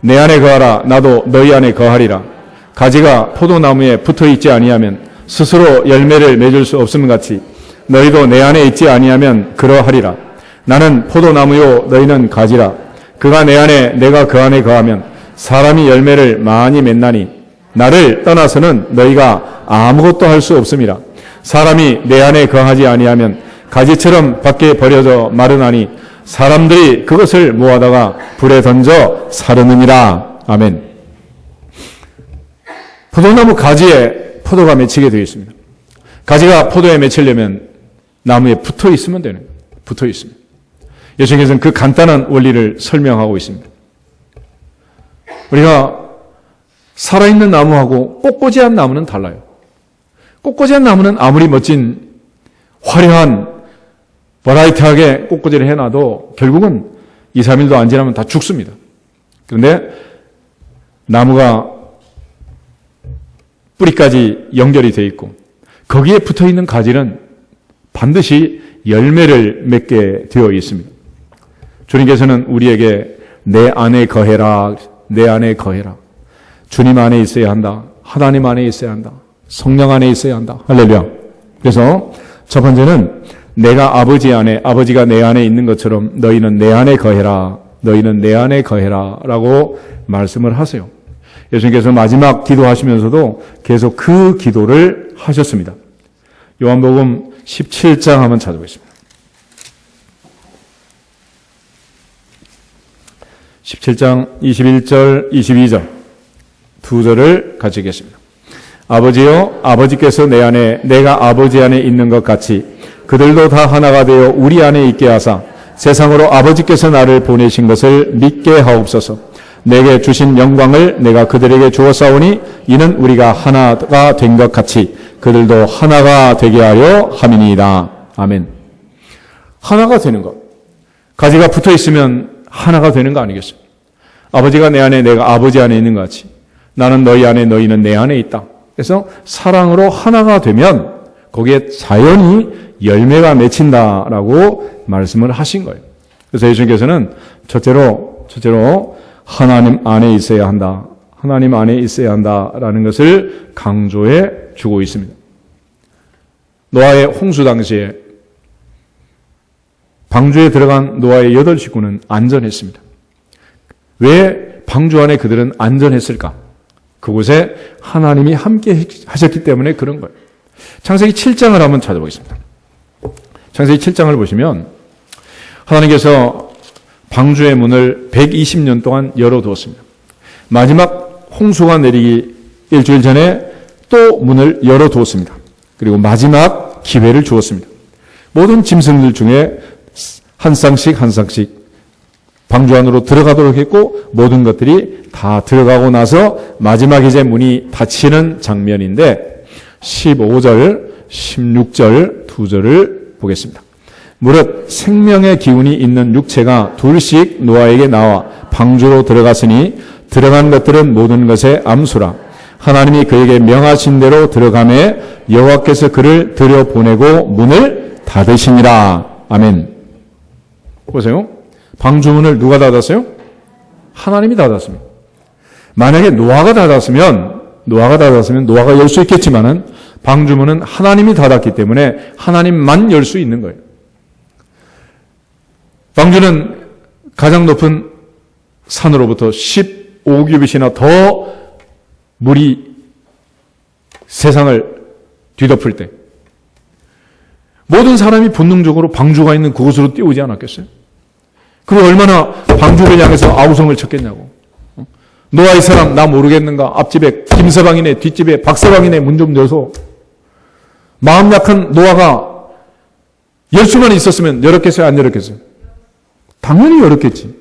내 안에 거하라 나도 너희 안에 거하리라. 가지가 포도나무에 붙어있지 아니하면 스스로 열매를 맺을 수 없음 같이 너희도 내 안에 있지 아니하면 그러하리라. 나는 포도나무요 너희는 가지라. 그가 내 안에 내가 그 안에 거하면 사람이 열매를 많이 맺나니 나를 떠나서는 너희가 아무것도 할 수 없음이라. 사람이 내 안에 거하지 아니하면 가지처럼 밖에 버려져 마르나니 사람들이 그것을 모아다가 불에 던져 사르느니라. 아멘. 포도나무 가지에 포도가 맺히게 되어 있습니다. 가지가 포도에 맺히려면 나무에 붙어 있으면 되는 거예요. 붙어 있으면. 예수님께서는 그 간단한 원리를 설명하고 있습니다. 우리가 살아있는 나무하고 꼿꼿이한 나무는 달라요. 꼿꼿이한 나무는 아무리 멋진 화려한 버라이트하게 꼿꼿이를 해놔도 결국은 2, 3일도 안 지나면 다 죽습니다. 그런데 나무가 뿌리까지 연결이 되어 있고 거기에 붙어있는 가지는 반드시 열매를 맺게 되어 있습니다. 주님께서는 우리에게 내 안에 거해라, 내 안에 거해라. 주님 안에 있어야 한다. 하나님 안에 있어야 한다. 성령 안에 있어야 한다. 할렐루야. 그래서 첫 번째는 내가 아버지 안에, 아버지가 내 안에 있는 것처럼 너희는 내 안에 거해라. 너희는 내 안에 거해라. 라고 말씀을 하세요. 예수님께서 마지막 기도하시면서도 계속 그 기도를 하셨습니다. 요한복음 17장 한번 찾아보겠습니다. 17장 21절, 22절 두 절을 같이 읽겠습니다. 아버지여, 아버지께서 내 안에 내가 아버지 안에 있는 것 같이 그들도 다 하나가 되어 우리 안에 있게 하사 세상으로 아버지께서 나를 보내신 것을 믿게 하옵소서. 내게 주신 영광을 내가 그들에게 주었사오니 이는 우리가 하나가 된 것 같이 그들도 하나가 되게 하려 함이니이다. 아멘. 하나가 되는 것. 가지가 붙어 있으면 하나가 되는 거 아니겠어요? 아버지가 내 안에 내가 아버지 안에 있는 것 같이 나는 너희 안에 너희는 내 안에 있다. 그래서 사랑으로 하나가 되면 거기에 자연히 열매가 맺힌다라고 말씀을 하신 거예요. 그래서 예수님께서는 첫째로 하나님 안에 있어야 한다. 하나님 안에 있어야 한다라는 것을 강조해 주고 있습니다. 노아의 홍수 당시에 방주에 들어간 노아의 8 식구는 안전했습니다. 왜 방주 안에 그들은 안전했을까? 그곳에 하나님이 함께 하셨기 때문에 그런 거예요. 창세기 7장을 한번 찾아보겠습니다. 창세기 7장을 보시면 하나님께서 방주의 문을 120년 동안 열어두었습니다. 마지막 홍수가 내리기 일주일 전에 또 문을 열어두었습니다. 그리고 마지막 기회를 주었습니다. 모든 짐승들 중에 한 쌍씩 방주 안으로 들어가도록 했고 모든 것들이 다 들어가고 나서 마지막 이제 문이 닫히는 장면인데 15절, 16절 두 절을 보겠습니다. 무릇 생명의 기운이 있는 육체가 둘씩 노아에게 나와 방주로 들어갔으니 들어간 것들은 모든 것의 암수라. 하나님이 그에게 명하신 대로 들어가매 여호와께서 그를 들여보내고 문을 닫으시니라. 아멘. 보세요. 방주문을 누가 닫았어요? 하나님이 닫았습니다. 만약에 노아가 닫았으면 노아가 열 수 있겠지만은 방주문은 하나님이 닫았기 때문에 하나님만 열 수 있는 거예요. 방주는 가장 높은 산으로부터 15규빗이나 더 물이 세상을 뒤덮을 때 모든 사람이 본능적으로 방주가 있는 그곳으로 뛰어오지 않았겠어요? 그리고 얼마나 방주를 향해서 아우성을 쳤겠냐고. 노아의 사람 나 모르겠는가? 앞집에 김서방이네, 뒷집에 박서방이네, 문 좀 열소. 마음 약한 노아가 열수만 있었으면 열었겠어요? 안 열었겠어요? 당연히 열었겠지.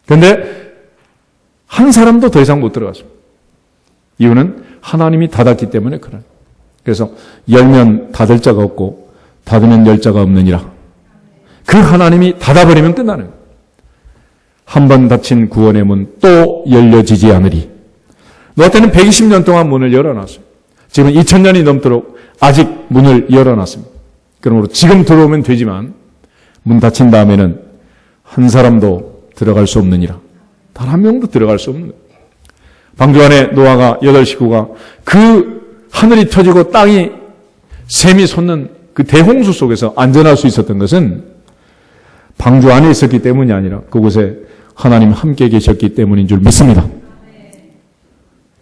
그런데 한 사람도 더 이상 못 들어갔습니다. 이유는 하나님이 닫았기 때문에 그래요. 그래서 열면 닫을 자가 없고 닫으면 열 자가 없느니라. 그 하나님이 닫아버리면 끝나는 거예요. 한 번 닫힌 구원의 문 또 열려지지 않으리. 노아 때는 120년 동안 문을 열어놨어요. 지금 2000년이 넘도록 아직 문을 열어놨습니다. 그러므로 지금 들어오면 되지만 문 닫힌 다음에는 한 사람도 들어갈 수 없느니라. 단 한 명도 들어갈 수 없는 거예요. 방주 안에 노아가 8 식구가 그 하늘이 터지고 땅이 샘이 솟는 그 대홍수 속에서 안전할 수 있었던 것은 방주 안에 있었기 때문이 아니라 그곳에 하나님 함께 계셨기 때문인 줄 믿습니다.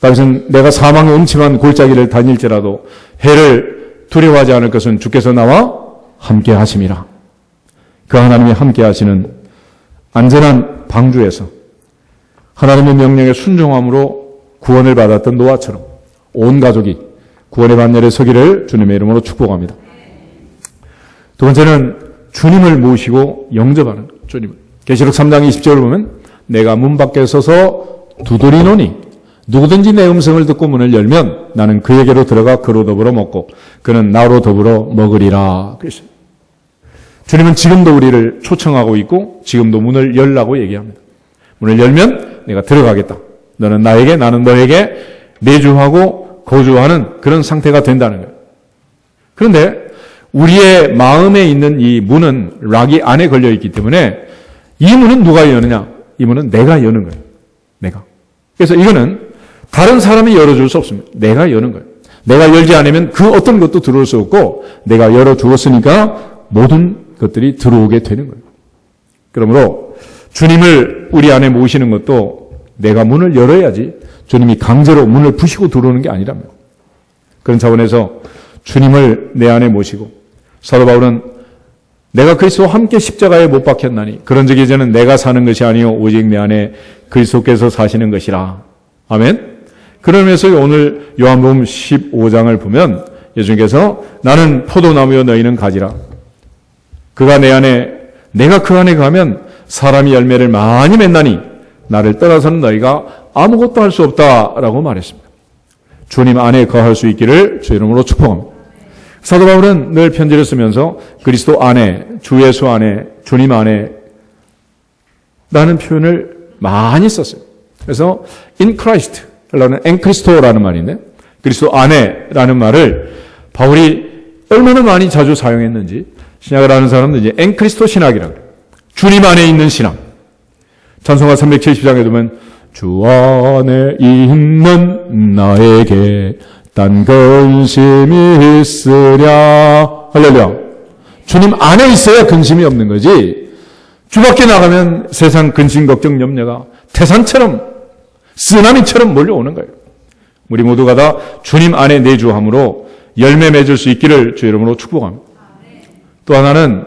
다윗은 내가 사망의 음침한 골짜기를 다닐지라도 해를 두려워하지 않을 것은 주께서 나와 함께 하심이라. 그 하나님이 함께 하시는 안전한 방주에서 하나님의 명령에 순종함으로 구원을 받았던 노아처럼 온 가족이 구원의 반열에 서기를 주님의 이름으로 축복합니다. 두 번째는 주님을 모시고 영접하는 주님을. 계시록 3장 20절을 보면 내가 문 밖에 서서 두드리노니 누구든지 내 음성을 듣고 문을 열면 나는 그에게로 들어가 그로 더불어 먹고 그는 나로 더불어 먹으리라. 그랬어요. 주님은 지금도 우리를 초청하고 있고 지금도 문을 열라고 얘기합니다. 문을 열면 내가 들어가겠다. 너는 나에게 나는 너에게 내주하고 거주하는 그런 상태가 된다는 거예요. 그런데 우리의 마음에 있는 이 문은 락이 안에 걸려 있기 때문에 이 문은 누가 여느냐? 이 문은 내가 여는 거예요. 내가. 그래서 이거는 다른 사람이 열어줄 수 없습니다. 내가 여는 거예요. 내가 열지 않으면 그 어떤 것도 들어올 수 없고 내가 열어주었으니까 모든 것들이 들어오게 되는 거예요. 그러므로 주님을 우리 안에 모시는 것도 내가 문을 열어야지 주님이 강제로 문을 부시고 들어오는 게 아니라며. 그런 차원에서 주님을 내 안에 모시고 사도 바울은 내가 그리스도와 함께 십자가에 못 박혔나니 그런즉 이제는 내가 사는 것이 아니요 오직 내 안에 그리스도께서 사시는 것이라. 아멘. 그러면서 오늘 요한복음 15장을 보면 예수님께서 나는 포도나무요 너희는 가지라. 그가 내 안에 내가 그 안에 가면 사람이 열매를 많이 맺나니 나를 떠나서는 너희가 아무것도 할 수 없다라고 말했습니다. 주님 안에 거할 수 있기를 주 이름으로 축복합니다. 사도 바울은 늘 편지를 쓰면서 그리스도 안에, 주 예수 안에, 주님 안에 라는 표현을 많이 썼어요. 그래서 in Christ라는 엔크리스토라는 말인데 그리스도 안에라는 말을 바울이 얼마나 많이 자주 사용했는지 신약을 아는 사람은 이제 엔크리스토 신학이라고 해요. 주님 안에 있는 신학. 찬송가 370장에 보면 주 안에 있는 나에게 딴 근심이 있으랴. 할렐루야. 주님 안에 있어야 근심이 없는 거지. 주 밖에 나가면 세상 근심, 걱정, 염려가 태산처럼 쓰나미처럼 몰려오는 거예요. 우리 모두가 다 주님 안에 내주함으로 열매 맺을 수 있기를 주 이름으로 축복합니다. 또 하나는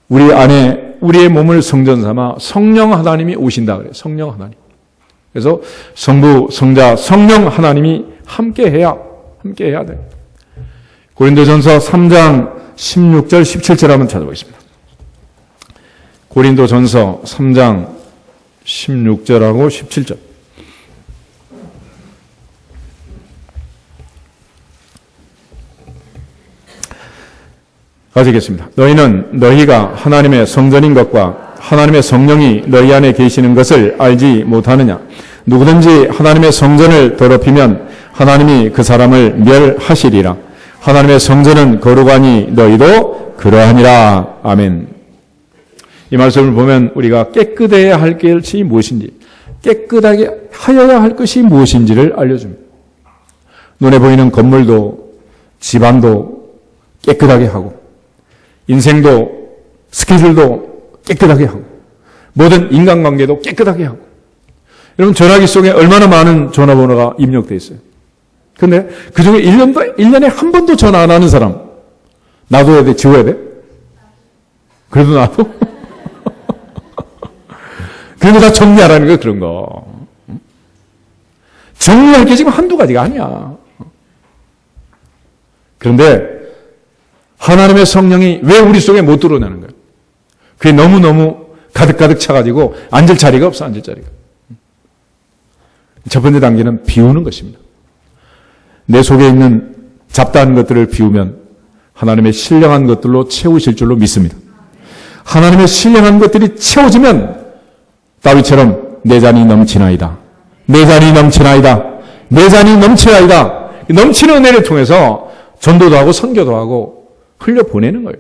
우리 안에 우리의 몸을 성전 삼아 성령 하나님이 오신다 그래요. 성령 하나님. 그래서 성부, 성자, 성령 하나님이 함께 해야 돼. 고린도전서 3장 16절 17절 한번 찾아보겠습니다. 고린도전서 3장 16절하고 17절. 가지겠습니다. 너희는 너희가 하나님의 성전인 것과 하나님의 성령이 너희 안에 계시는 것을 알지 못하느냐. 누구든지 하나님의 성전을 더럽히면 하나님이 그 사람을 멸하시리라. 하나님의 성전은 거룩하니 너희도 그러하니라. 아멘. 이 말씀을 보면 우리가 깨끗해야 할 것이 무엇인지, 깨끗하게 하여야 할 것이 무엇인지를 알려줍니다. 눈에 보이는 건물도 집안도 깨끗하게 하고 인생도 스케줄도 깨끗하게 하고 모든 인간관계도 깨끗하게 하고. 여러분 전화기 속에 얼마나 많은 전화번호가 입력되어 있어요. 그런데 그중에 1년에 한 번도 전화 안 하는 사람 놔둬야 돼? 지워야 돼? 그래도 놔둬? 그런 거 다 정리하라는 거야. 그런 거. 정리할 게 지금 한두 가지가 아니야. 그런데 하나님의 성령이 왜 우리 속에 못 들어오냐는 거예요. 그게 너무너무 가득가득 차가지고 앉을 자리가 없어, 앉을 자리가. 첫 번째 단계는 비우는 것입니다. 내 속에 있는 잡다한 것들을 비우면 하나님의 신령한 것들로 채우실 줄로 믿습니다. 하나님의 신령한 것들이 채워지면 다윗처럼 내 잔이 넘치나이다. 내 잔이 넘치나이다. 내 잔이 넘치나이다. 넘치는 은혜를 통해서 전도도 하고 선교도 하고 흘려보내는 거예요.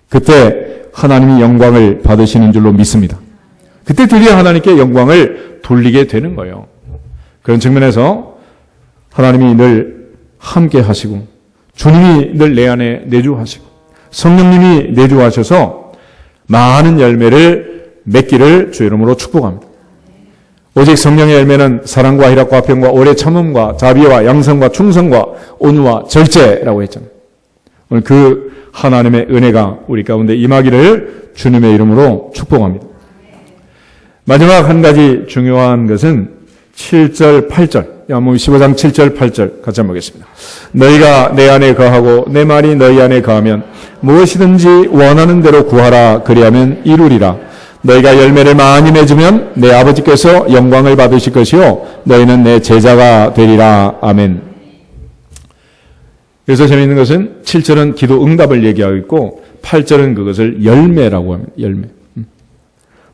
그때 하나님이 영광을 받으시는 줄로 믿습니다. 그때 드디어 하나님께 영광을 돌리게 되는 거예요. 그런 측면에서 하나님이 늘 함께 하시고 주님이 늘 내 안에 내주하시고 성령님이 내주하셔서 많은 열매를 맺기를 주의 이름으로 축복합니다. 오직 성령의 열매는 사랑과 희락과 화평과 오래 참음과 자비와 양성과 충성과 온유와 절제라고 했잖아요. 오늘 그 하나님의 은혜가 우리 가운데 임하기를 주님의 이름으로 축복합니다. 마지막 한 가지 중요한 것은 7절, 8절. 요한복음 15장 7절, 8절 같이 한번 보겠습니다. 너희가 내 안에 거하고 내 말이 너희 안에 거하면 무엇이든지 원하는 대로 구하라. 그리하면 이루리라. 너희가 열매를 많이 맺으면 내 아버지께서 영광을 받으실 것이요 너희는 내 제자가 되리라. 아멘. 그래서 재미있는 것은 7절은 기도 응답을 얘기하고 있고 8절은 그것을 열매라고 합니다. 열매.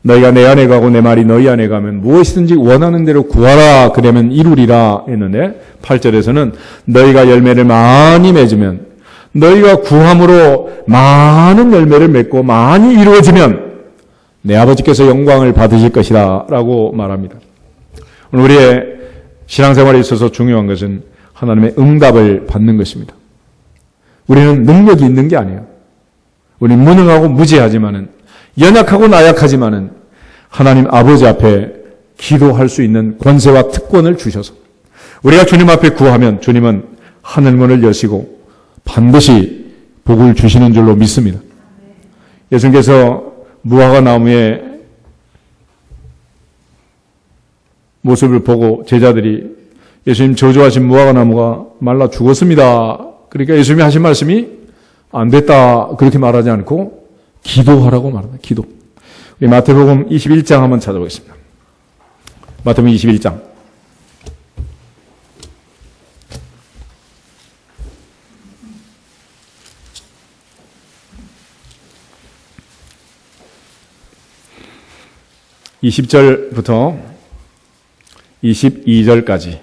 너희가 내 안에 가고 내 말이 너희 안에 가면 무엇이든지 원하는 대로 구하라. 그러면 이루리라 했는데 8절에서는 너희가 열매를 많이 맺으면 너희가 구함으로 많은 열매를 맺고 많이 이루어지면 내 아버지께서 영광을 받으실 것이다 라고 말합니다. 오늘 우리의 신앙생활에 있어서 중요한 것은 하나님의 응답을 받는 것입니다. 우리는 능력이 있는 게 아니에요. 우리는 무능하고 무지하지만은 연약하고 나약하지만은 하나님 아버지 앞에 기도할 수 있는 권세와 특권을 주셔서 우리가 주님 앞에 구하면 주님은 하늘문을 여시고 반드시 복을 주시는 줄로 믿습니다. 예수님께서 무화과 나무의 모습을 보고 제자들이 예수님 저주하신 무화과 나무가 말라 죽었습니다. 그러니까 예수님이 하신 말씀이 안 됐다 그렇게 말하지 않고 기도하라고 말합니다. 기도. 우리 마태복음 21장 한번 찾아보겠습니다. 마태복음 21장. (20절부터) (22절까지)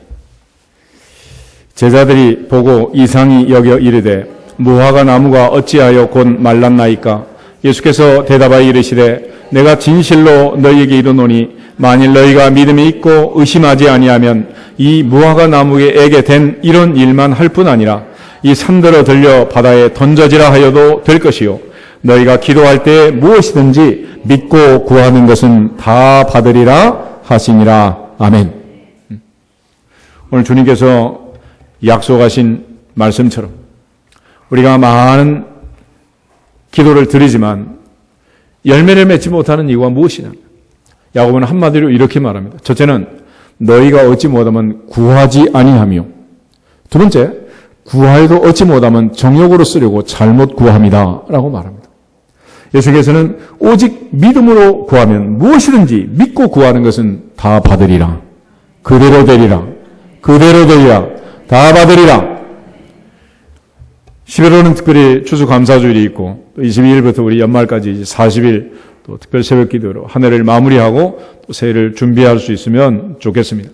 제자들이 보고 이상히 여겨 이르되 무화과 나무가 어찌하여 곧 말랐나이까? 예수께서 대답하여 이르시되 내가 진실로 너희에게 이르노니 만일 너희가 믿음이 있고 의심하지 아니하면 이 무화과 나무에게 된 이런 일만 할 뿐 아니라 이 산들어 들려 바다에 던져지라 하여도 될 것이요 너희가 기도할 때 무엇이든지 믿고 구하는 것은 다 받으리라 하시니라. 아멘. 오늘 주님께서 약속하신 말씀처럼 우리가 많은 기도를 드리지만 열매를 맺지 못하는 이유가 무엇이냐? 야고보는 한마디로 이렇게 말합니다. 첫째는 너희가 얻지 못하면 구하지 아니하며, 두 번째 구하여도 얻지 못하면 정욕으로 쓰려고 잘못 구함이다 라고 말합니다. 예수께서는 오직 믿음으로 구하면 무엇이든지 믿고 구하는 것은 다 받으리라. 그대로 되리라. 그대로 되리라. 다 받으리라. 11월은 특별히 추수감사주일이 있고 또 22일부터 우리 연말까지 40일 또 특별 새벽 기도로 한 해를 마무리하고 또 새해를 준비할 수 있으면 좋겠습니다.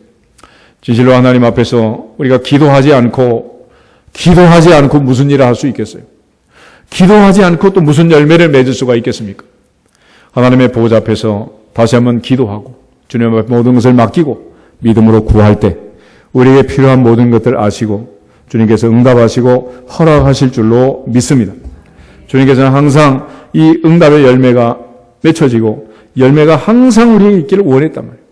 진실로 하나님 앞에서 우리가 기도하지 않고 무슨 일을 할 수 있겠어요? 기도하지 않고 또 무슨 열매를 맺을 수가 있겠습니까? 하나님의 보호자 앞에서 다시 한번 기도하고 주님 앞에 모든 것을 맡기고 믿음으로 구할 때 우리에게 필요한 모든 것들 아시고 주님께서 응답하시고 허락하실 줄로 믿습니다. 주님께서는 항상 이 응답의 열매가 맺혀지고 열매가 항상 우리에게 있기를 원했단 말이에요.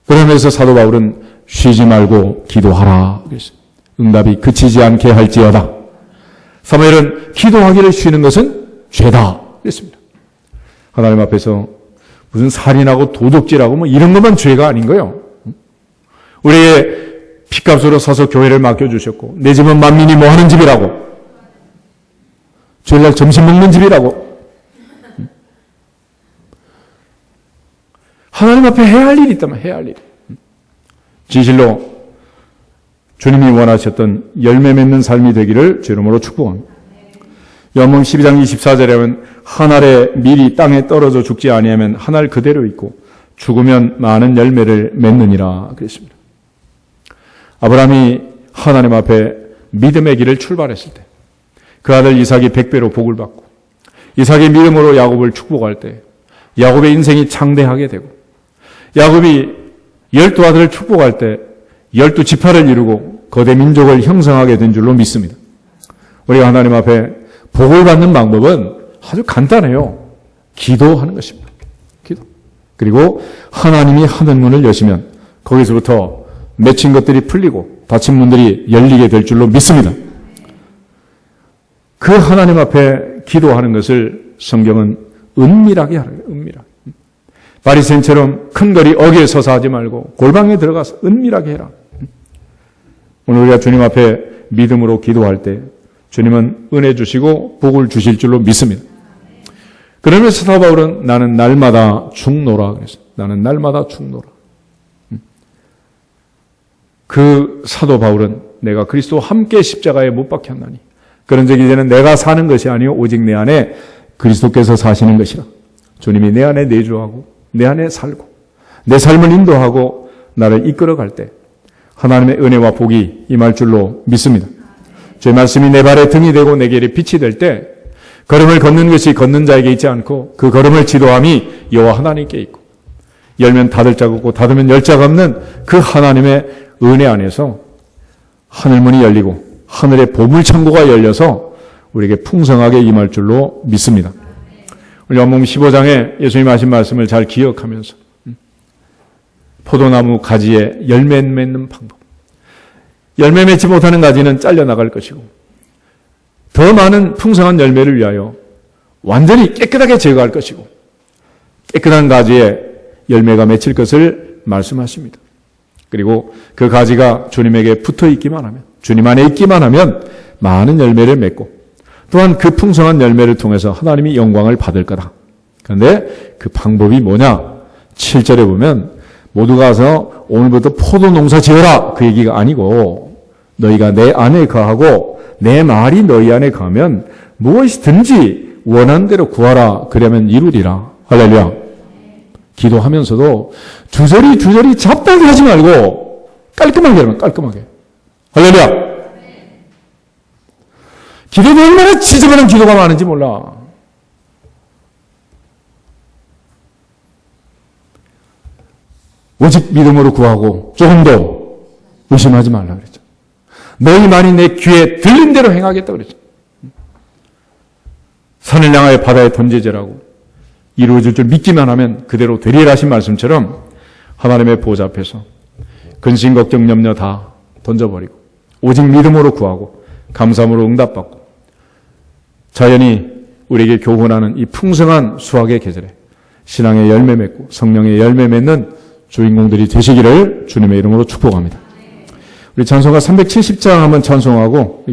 그러면서 사도 바울은 쉬지 말고 기도하라 그랬어요. 응답이 그치지 않게 할지어다. 사무엘은 기도하기를 쉬는 것은 죄다 그랬습니다. 하나님 앞에서 무슨 살인하고 도둑질하고 뭐 이런 것만 죄가 아닌 거예요. 우리의 핏값으로 사서 교회를 맡겨주셨고 내 집은 만민이 뭐하는 집이라고, 주일날 점심 먹는 집이라고. 하나님 앞에 해야 할 일이 있다면 해야 할 일. 진실로 주님이 원하셨던 열매 맺는 삶이 되기를 주 이름으로 축복합니다. 요한복음 12장 24절에 보면 한 알의 밀이 땅에 떨어져 죽지 아니하면 한 알 그대로 있고 죽으면 많은 열매를 맺느니라 그랬습니다. 아브라함이 하나님 앞에 믿음의 길을 출발했을 때 그 아들 이삭이 100배로 복을 받고 이삭의 믿음으로 야곱을 축복할 때 야곱의 인생이 창대하게 되고 야곱이 12아들을 축복할 때 12지파를 이루고 거대 민족을 형성하게 된 줄로 믿습니다. 우리가 하나님 앞에 복을 받는 방법은 아주 간단해요. 기도하는 것입니다. 기도. 그리고 하나님이 하늘문을 여시면 거기서부터 맺힌 것들이 풀리고 닫힌 문들이 열리게 될 줄로 믿습니다. 그 하나님 앞에 기도하는 것을 성경은 은밀하게 하래요. 은밀하게. 바리새인처럼 큰 거리 어귀에 서서 하지 말고 골방에 들어가서 은밀하게 해라. 오늘 우리가 주님 앞에 믿음으로 기도할 때 주님은 은혜 주시고 복을 주실 줄로 믿습니다. 그러면서 사도 바울은 나는 날마다 죽노라 그랬어요. 나는 날마다 죽노라. 그 사도 바울은 내가 그리스도와 함께 십자가에 못 박혔나니 그런즉 이제는 내가 사는 것이 아니요 오직 내 안에 그리스도께서 사시는 것이라. 주님이 내 안에 내주하고 내 안에 살고 내 삶을 인도하고 나를 이끌어갈 때 하나님의 은혜와 복이 임할 줄로 믿습니다. 주의 말씀이 내 발에 등이 되고 내 길에 빛이 될 때 걸음을 걷는 것이 걷는 자에게 있지 않고 그 걸음을 지도함이 여호와 하나님께 있고 열면 닫을 자가 없고 닫으면 열 자가 없는 그 하나님의 은혜 안에서 하늘문이 열리고 하늘의 보물창고가 열려서 우리에게 풍성하게 임할 줄로 믿습니다. 우리 요한복음 15장에 예수님이 하신 말씀을 잘 기억하면서 포도나무 가지에 열매 맺는 방법. 열매 맺지 못하는 가지는 잘려나갈 것이고 더 많은 풍성한 열매를 위하여 완전히 깨끗하게 제거할 것이고 깨끗한 가지에 열매가 맺힐 것을 말씀하십니다. 그리고 그 가지가 주님에게 붙어 있기만 하면 주님 안에 있기만 하면 많은 열매를 맺고 또한 그 풍성한 열매를 통해서 하나님이 영광을 받을 거다. 그런데 그 방법이 뭐냐? 7절에 보면 모두 가서 오늘부터 포도 농사 지어라 그 얘기가 아니고 너희가 내 안에 거하고 내 말이 너희 안에 거하면 무엇이든지 원하는 대로 구하라 그러면 이루리라. 할렐루야. 기도하면서도 주저리 잡다하게 하지 말고 깔끔하게 하면 깔끔하게. 할렐루야. 기도도 얼마나 지저분한 기도가 많은지 몰라. 오직 믿음으로 구하고 조금 더 의심하지 말라 그랬죠. 너희 말이 내 귀에 들린 대로 행하겠다 그랬죠. 산을 향하여 바다에 던지지라고 이루어질 줄 믿기만 하면 그대로 되리라 하신 말씀처럼 하나님의 보좌 앞에서 근심 걱정 염려 다 던져버리고 오직 믿음으로 구하고 감사함으로 응답받고 자연히 우리에게 교훈하는 이 풍성한 수학의 계절에 신앙의 열매 맺고 성령의 열매 맺는 주인공들이 되시기를 주님의 이름으로 축복합니다. 우리 찬송가 370장 한번 찬송하고